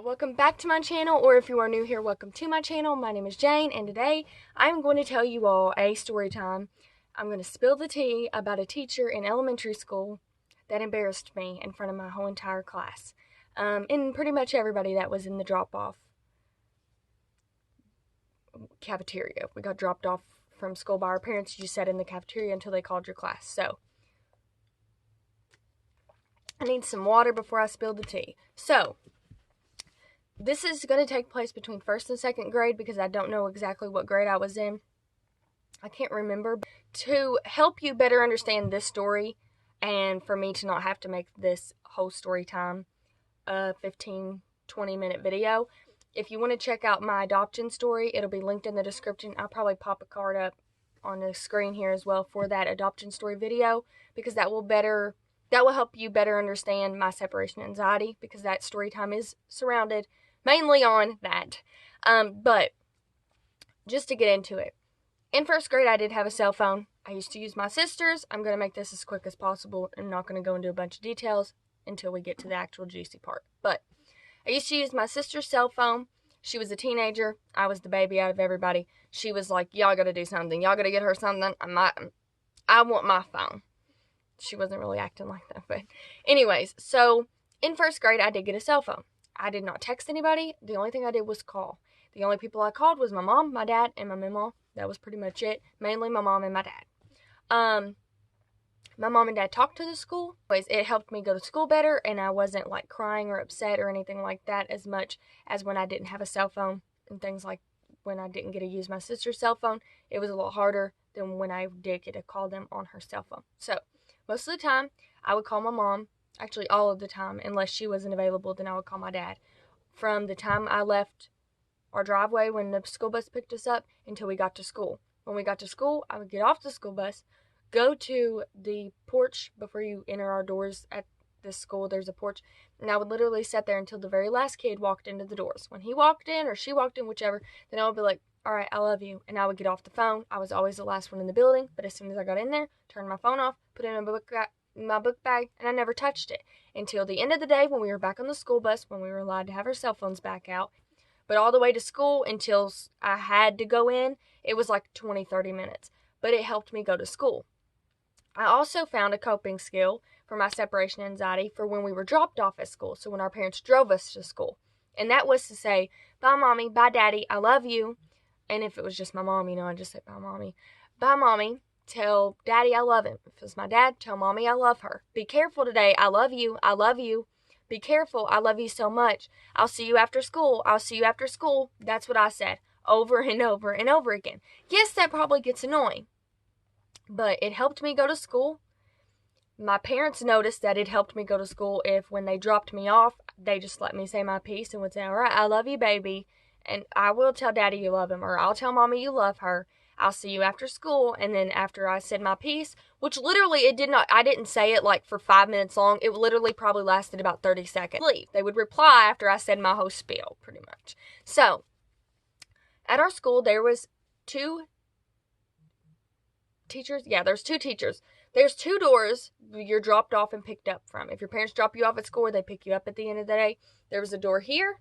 y'all, welcome back to my channel, or if you are new here, welcome to my channel. My name is Jane, and today I'm going to tell you all a story time. I'm going to spill the tea about a teacher in elementary school that embarrassed me in front of my whole entire class, and pretty much everybody that was in the drop-off cafeteria. We got dropped off from school by our parents. You sat in the cafeteria until they called your class. So I need some water before I spill the tea. So this is going to take place between 1st and 2nd grade because I don't know exactly what grade I was in. I can't remember. To help you better understand this story and for me to not have to make this whole story time a 15-20 minute video, if you want to check out my adoption story, it'll be linked in the description. I'll probably pop a card up on the screen here as well for that adoption story video because that will help you better understand my separation anxiety because that story time is surrounded mainly on that. But just to get into it, in 1st grade, I did have a cell phone. I used to use my sister's. I'm going to make this as quick as possible. I'm not going to go into a bunch of details until we get to the actual juicy part. But I used to use my sister's cell phone. She was a teenager. I was the baby out of everybody. She was like, y'all got to do something. Y'all got to get her something. I want my phone. She wasn't really acting like that. But anyways, so in 1st grade, I did get a cell phone. I did not text anybody. The only thing I did was call. The only people I called was my mom, my dad, and my mama. That was pretty much it. Mainly my mom and my dad. My mom and dad talked to the school. It helped me go to school better, and I wasn't like crying or upset or anything like that as much as when I didn't have a cell phone and things like when I didn't get to use my sister's cell phone. It was a lot harder than when I did get to call them on her cell phone. So most of the time, I would call my mom. Actually, all of the time, unless she wasn't available, then I would call my dad. From the time I left our driveway when the school bus picked us up until we got to school. When we got to school, I would get off the school bus, go to the porch before you enter our doors at this school. There's a porch, and I would literally sit there until the very last kid walked into the doors. When he walked in or she walked in, whichever, then I would be like, all right, I love you. And I would get off the phone. I was always the last one in the building, but as soon as I got in there, turned my phone off, put it in my book bag, and I never touched it until the end of the day when we were back on the school bus, when we were allowed to have our cell phones back out. But all the way to school until I had to go in, it was like 20-30 minutes. But it helped me go to school. I also found a coping skill for my separation anxiety for when we were dropped off at school. So when our parents drove us to school. And that was to say, bye, Mommy, bye, Daddy, I love you. And if it was just my mom, I'd just say, bye, Mommy. Bye, Mommy. Tell Daddy I love him. If it's my dad, tell Mommy I love her. Be careful today. I love you. I love you. Be careful. I love you so much. I'll see you after school. I'll see you after school. That's what I said over and over and over again. Yes, that probably gets annoying, but it helped me go to school. My parents noticed that it helped me go to school if when they dropped me off, they just let me say my piece and would say, all right, I love you, baby. And I will tell Daddy you love him, or I'll tell Mommy you love her. I'll see you after school. And then after I said my piece, which literally I didn't say it like for 5 minutes long. It literally probably lasted about 30 seconds. They would reply after I said my whole spiel, pretty much. So at our school, there was 2 teachers. Yeah, there's 2 teachers. There's 2 doors you're dropped off and picked up from. If your parents drop you off at school, they pick you up at the end of the day. There was a door here.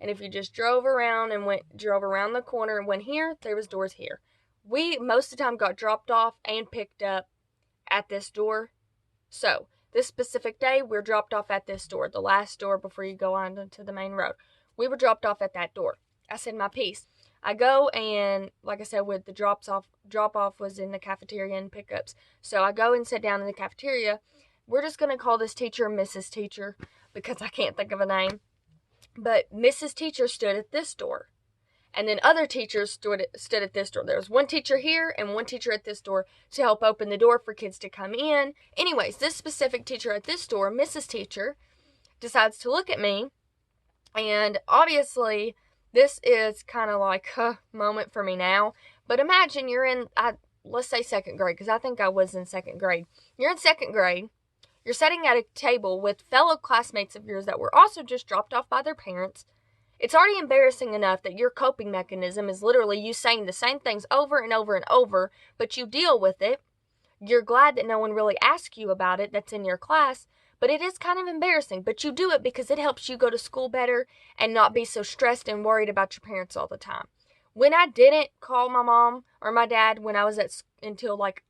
And if you just drove around the corner and went here, there was doors here. We, most of the time, got dropped off and picked up at this door. So, this specific day, we're dropped off at this door, the last door before you go on to the main road. We were dropped off at that door. I said my piece. I go and, like I said, with the drop-off was in the cafeteria and pickups. So, I go and sit down in the cafeteria. We're just going to call this teacher Mrs. Teacher because I can't think of a name. But Mrs. Teacher stood at this door. And then other teachers stood at this door. There was one teacher here and one teacher at this door to help open the door for kids to come in. Anyways, this specific teacher at this door, Mrs. Teacher, decides to look at me. And obviously, this is kind of like a moment for me now. But imagine you're in, let's say 2nd grade, because I think I was in 2nd grade. You're in 2nd grade. You're sitting at a table with fellow classmates of yours that were also just dropped off by their parents. It's already embarrassing enough that your coping mechanism is literally you saying the same things over and over and over, but you deal with it. You're glad that no one really asked you about it that's in your class, But it is kind of embarrassing. But you do it because it helps you go to school better and not be so stressed and worried about your parents all the time. When I didn't call my mom or my dad when I was until like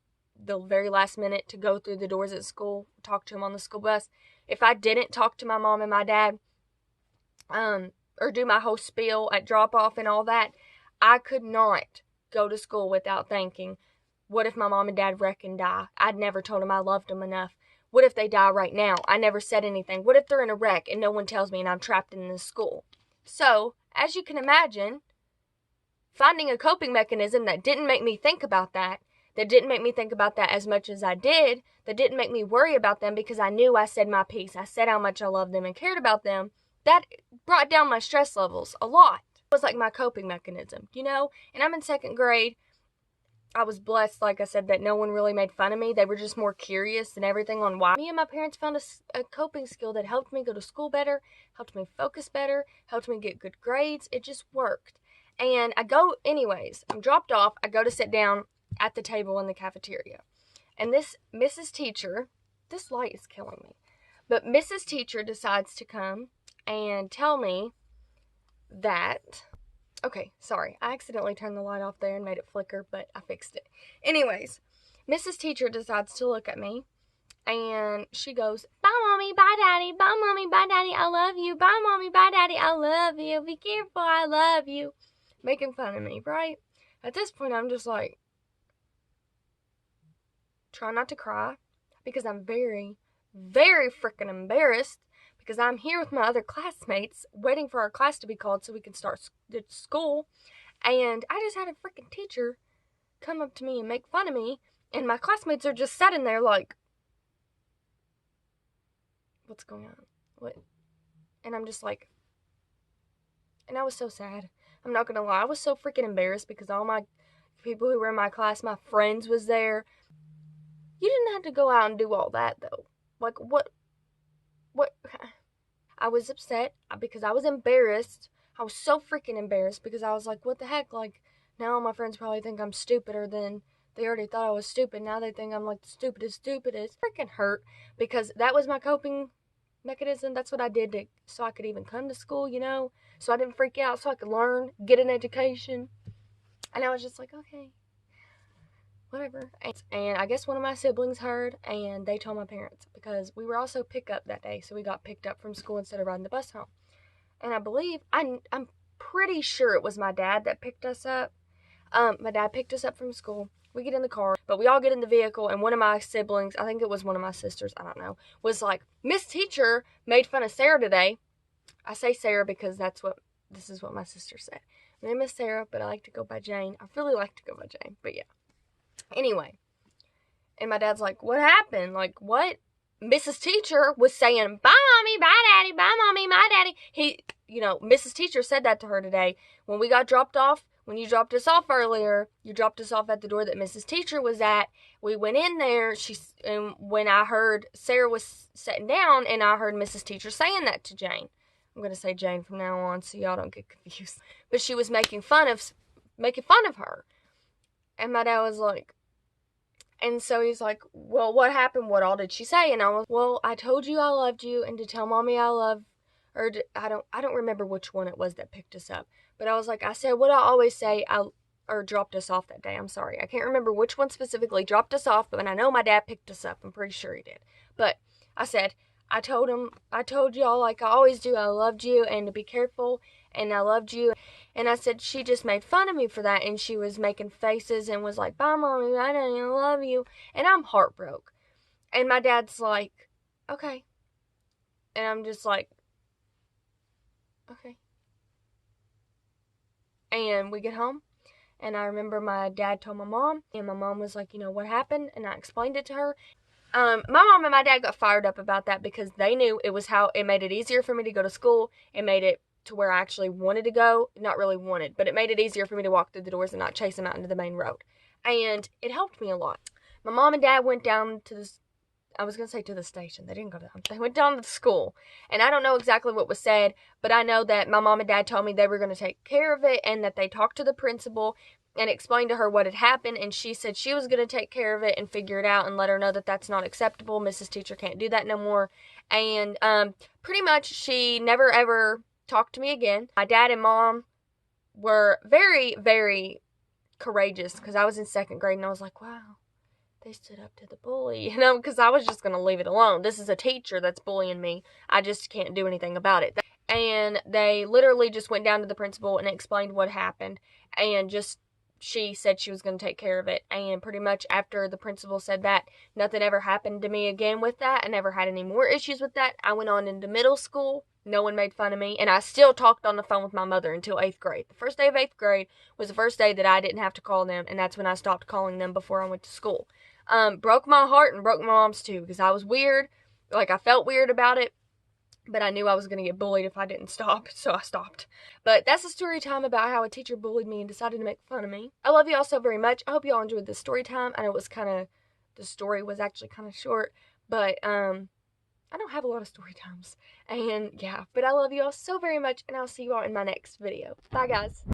the very last minute to go through the doors at school, talk to them on the school bus, if I didn't talk to my mom and my dad, or do my whole spiel at drop off and all that, I could not go to school without thinking, what if my mom and dad wreck and die? I'd never told them I loved them enough. What if they die right now? I never said anything. What if they're in a wreck and no one tells me and I'm trapped in this school? So, as you can imagine, finding a coping mechanism that didn't make me think about that didn't make me think about that as much as I did, that didn't make me worry about them because I knew I said my piece. I said how much I loved them and cared about them. That brought down my stress levels a lot. It was like my coping mechanism, you know? And I'm in second grade. I was blessed, like I said, that no one really made fun of me. They were just more curious and everything on why. Me and my parents found a coping skill that helped me go to school better, helped me focus better, helped me get good grades. It just worked. And I go, anyways, I'm dropped off. I go to sit down at the table in the cafeteria. And this Mrs. Teacher, this light is killing me, but Mrs. Teacher decides to come and tell me that, okay, sorry, I accidentally turned the light off there and made it flicker, but I fixed it. Anyways, Mrs. Teacher decides to look at me, and she goes, bye, Mommy, bye, Daddy, bye, Mommy, bye, Daddy, I love you, bye, Mommy, bye, Daddy, I love you, be careful, I love you, making fun of me, right? At this point, I'm just like, try not to cry, because I'm very, very freaking embarrassed, because I'm here with my other classmates waiting for our class to be called so we can start school, and I just had a freaking teacher come up to me and make fun of me, and my classmates are just sitting there like, what's going on? What? And I'm just like, and I was so sad. I'm not gonna lie, I was so freaking embarrassed because all my people who were in my class, my friends was there. You didn't have to go out and do all that, though. Like, what? I was upset because I was embarrassed. I was so freaking embarrassed because I was like, what the heck? Like, now all my friends probably think I'm stupider than they already thought I was stupid. Now they think I'm like the stupidest. Freaking hurt because that was my coping mechanism. That's what I did so I could even come to school, you know? So I didn't freak out, so I could learn, get an education. And I was just like, okay, whatever. And I guess one of my siblings heard, and they told my parents because we were also picked up that day, so we got picked up from school instead of riding the bus home. And I believe, I'm pretty sure it was my dad that picked us up. My dad picked us up from school. We get in the car, but we all get in the vehicle, and one of my siblings, I think it was one of my sisters, I don't know, was like, Miss Teacher made fun of Sarah today. I say Sarah because this is what my sister said. My name is Sarah, but I like to go by Jane. I really like to go by Jane, but yeah. Anyway, and my dad's like, what happened? Like, what? Mrs. Teacher was saying, bye, Mommy, bye, Daddy, bye, Mommy, bye, Daddy. Mrs. Teacher said that to her today. When we got dropped off, when you dropped us off earlier, you dropped us off at the door that Mrs. Teacher was at. We went in there, and when I heard Sarah was sitting down, and I heard Mrs. Teacher saying that to Jane. I'm going to say Jane from now on so y'all don't get confused. But she was making fun of her. And my dad was like, and so he's like, well, what happened? What all did she say? And I was, well, I told you I loved you, and to tell Mommy I love, I don't remember which one it was that picked us up. But I was like, I said what I always say, or dropped us off that day. I'm sorry. I can't remember which one specifically dropped us off, but I know my dad picked us up. I'm pretty sure he did. But I said, I told y'all like I always do, I loved you, and to be careful, and I loved you. And I said, she just made fun of me for that, and she was making faces and was like, bye, Mommy, bye, Daddy, I love you. And I'm heartbroken. And my dad's like, okay. And I'm just like, okay. And we get home, and I remember my dad told my mom, and my mom was like, what happened? And I explained it to her. My mom and my dad got fired up about that because they knew it was how it made it easier for me to go to school. It made it to where I actually wanted to go. Not really wanted, but it made it easier for me to walk through the doors and not chase them out into the main road. And it helped me a lot. My mom and dad went down to I was going to say to the station. They didn't go down. They went down to the school. And I don't know exactly what was said, but I know that my mom and dad told me they were going to take care of it and that they talked to the principal. and explained to her what had happened, and she said she was going to take care of it and figure it out and let her know that that's not acceptable. Mrs. Teacher can't do that no more. And pretty much she never ever talked to me again. My dad and mom were very, very courageous because I was in second grade and I was like, wow, they stood up to the bully, because I was just going to leave it alone. This is a teacher that's bullying me. I just can't do anything about it. And they literally just went down to the principal and explained what happened, and just she said she was going to take care of it. And pretty much after the principal said that, nothing ever happened to me again with that. I never had any more issues with that. I went on into middle school. No one made fun of me, and I still talked on the phone with my mother until 8th grade. The first day of 8th grade was the first day that I didn't have to call them, and that's when I stopped calling them before I went to school. Broke my heart and broke my mom's too, because I was weird. Like, I felt weird about it, but I knew I was going to get bullied if I didn't stop, so I stopped. But that's a story time about how a teacher bullied me and decided to make fun of me. I love you all so very much. I hope you all enjoyed this story time. I know it was the story was actually kind of short, but I don't have a lot of story times. And yeah, but I love you all so very much, and I'll see you all in my next video. Bye, guys.